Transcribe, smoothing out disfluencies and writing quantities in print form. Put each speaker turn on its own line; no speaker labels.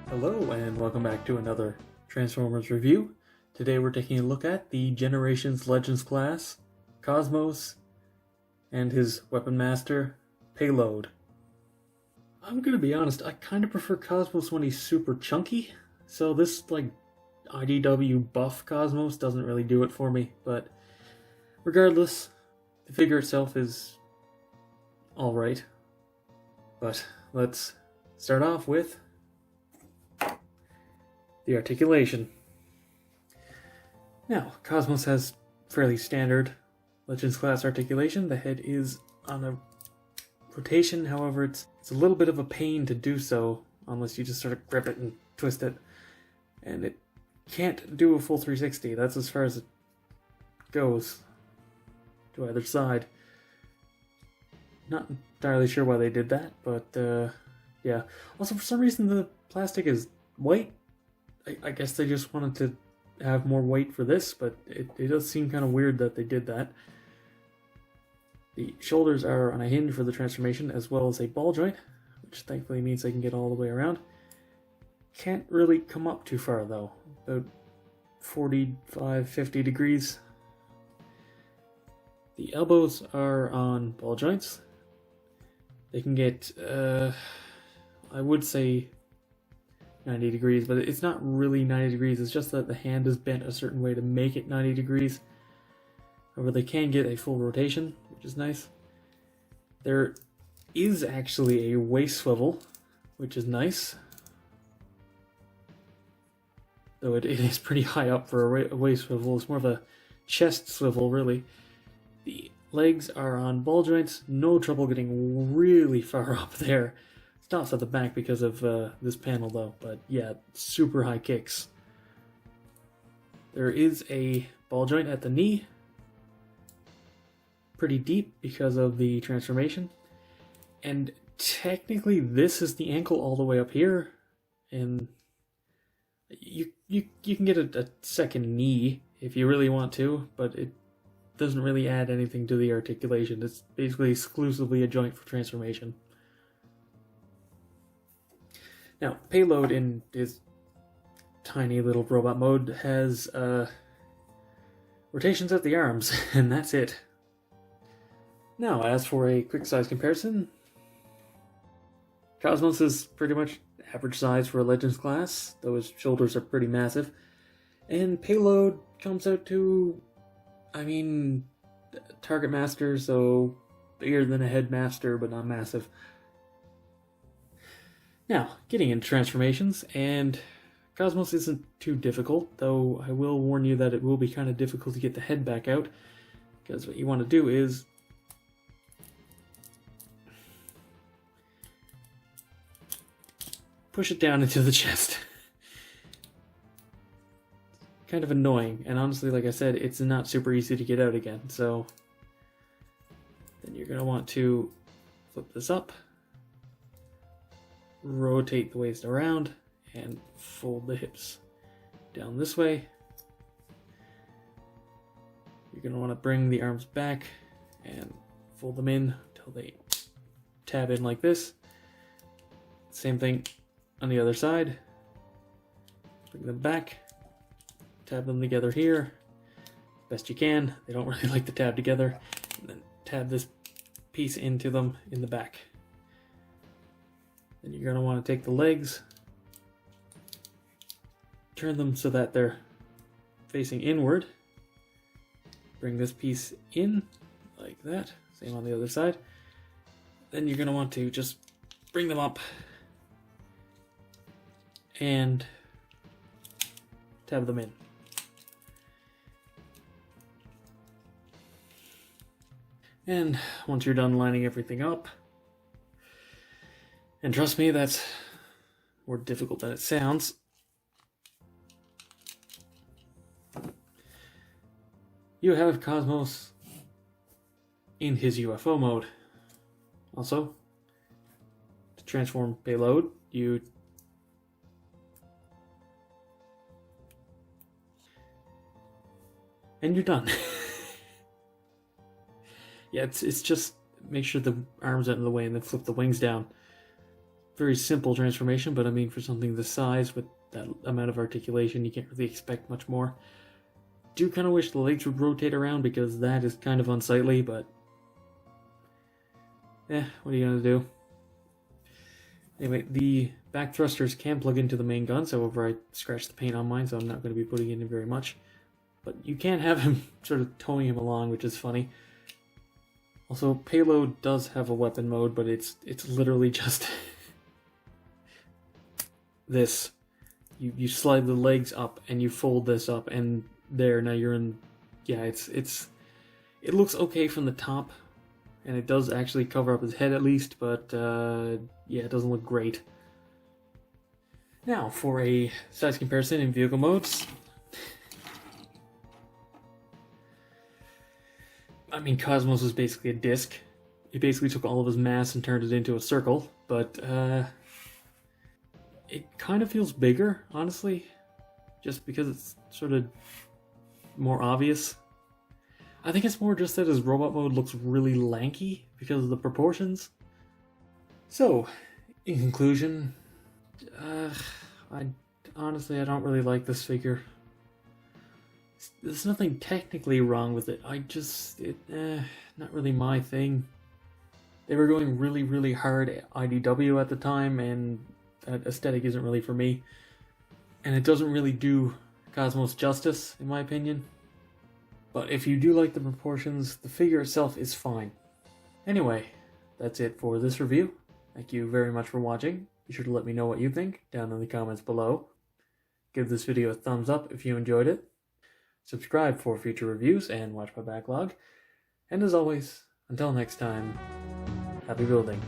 Hello and welcome back to another Transformers review. Today we're taking a look at the Generations Legends class, Cosmos, and his weapon master, Payload. I'm gonna be honest, I kind of prefer Cosmos when he's super chunky, so this IDW buff Cosmos doesn't really do it for me, but regardless, the figure itself is alright. But let's start off with the articulation. Now, Cosmos has fairly standard Legends class articulation. The head is on a rotation, however, it's a little bit of a pain to do so unless you just sort of grip it and twist it. And it can't do a full 360. That's as far as it goes to either side. Not entirely sure why they did that, but yeah. Also, for some reason, the plastic is white. I guess they just wanted to have more weight for this, but it does seem kind of weird that they did that. The shoulders are on a hinge for the transformation, as well as a ball joint, which thankfully means they can get all the way around. Can't really come up too far, though. About 45, 50 degrees. The elbows are on ball joints. They can get, I would say 90 degrees, but it's not really 90 degrees, it's just that the hand is bent a certain way to make it 90 degrees. However, they can get a full rotation, which is nice. There is actually a waist swivel, which is nice. Though it is pretty high up for a waist swivel, it's more of a chest swivel, really. The legs are on ball joints, no trouble getting really far up there. Stops at the back because of this panel though, but yeah, super high kicks. There is a ball joint at the knee, pretty deep because of the transformation, and technically this is the ankle all the way up here, and you can get a second knee if you really want to, but it doesn't really add anything to the articulation. It's basically exclusively a joint for transformation. Now, Payload in his tiny little robot mode has rotations at the arms, and that's it. Now, as for a quick size comparison, Cosmos is pretty much average size for a Legends class, though his shoulders are pretty massive. And Payload comes out to, targetmaster, so bigger than a headmaster, but not massive. Now, getting into transformations, and Cosmos isn't too difficult, though I will warn you that it will be kind of difficult to get the head back out, because what you want to do is push it down into the chest. Kind of annoying, and honestly, like I said, it's not super easy to get out again, so then you're going to want to flip this up, rotate the waist around, and fold the hips down this way. You're going to want to bring the arms back and fold them in until they tab in like this. Same thing on the other side. Bring them back, tab them together here best you can. They don't really like to tab together. And then tab this piece into them in the back. Then you're going to want to take the legs, turn them so that they're facing inward. Bring this piece in like that. Same on the other side. Then you're going to want to just bring them up and tab them in. And once you're done lining everything up, and trust me, that's more difficult than it sounds, you have Cosmos in his UFO mode. Also, to transform Payload, and you're done. Yeah, it's just make sure the arms aren't in the way and then flip the wings down. very simple transformation, but I mean, for something this size with that amount of articulation, you can't really expect much more. Do kind of wish the legs would rotate around because that is kind of unsightly, but what are you gonna do? Anyway, the back thrusters can plug into the main guns, however I scratched the paint on mine, so I'm not going to be putting it in very much. But you can have him sort of towing him along, which is funny. Also, Payload does have a weapon mode, but it's literally just this. You slide the legs up and you fold this up, and there, now you're in. Yeah, it looks okay from the top, and it does actually cover up his head at least, but yeah, it doesn't look great. Now, for a size comparison in vehicle modes. I mean, Cosmos was basically a disc. He basically took all of his mass and turned it into a circle, but it kind of feels bigger, honestly, just because it's sort of more obvious. I think it's more just that his robot mode looks really lanky because of the proportions. So, in conclusion, I don't really like this figure. There's nothing technically wrong with it. Not really my thing. They were going really, really hard at IDW at the time, and that aesthetic isn't really for me. And it doesn't really do Cosmos justice, in my opinion. But if you do like the proportions, the figure itself is fine. Anyway, that's it for this review. Thank you very much for watching. Be sure to let me know what you think down in the comments below. Give this video a thumbs up if you enjoyed it. Subscribe for future reviews and watch my backlog. And as always, until next time, happy building.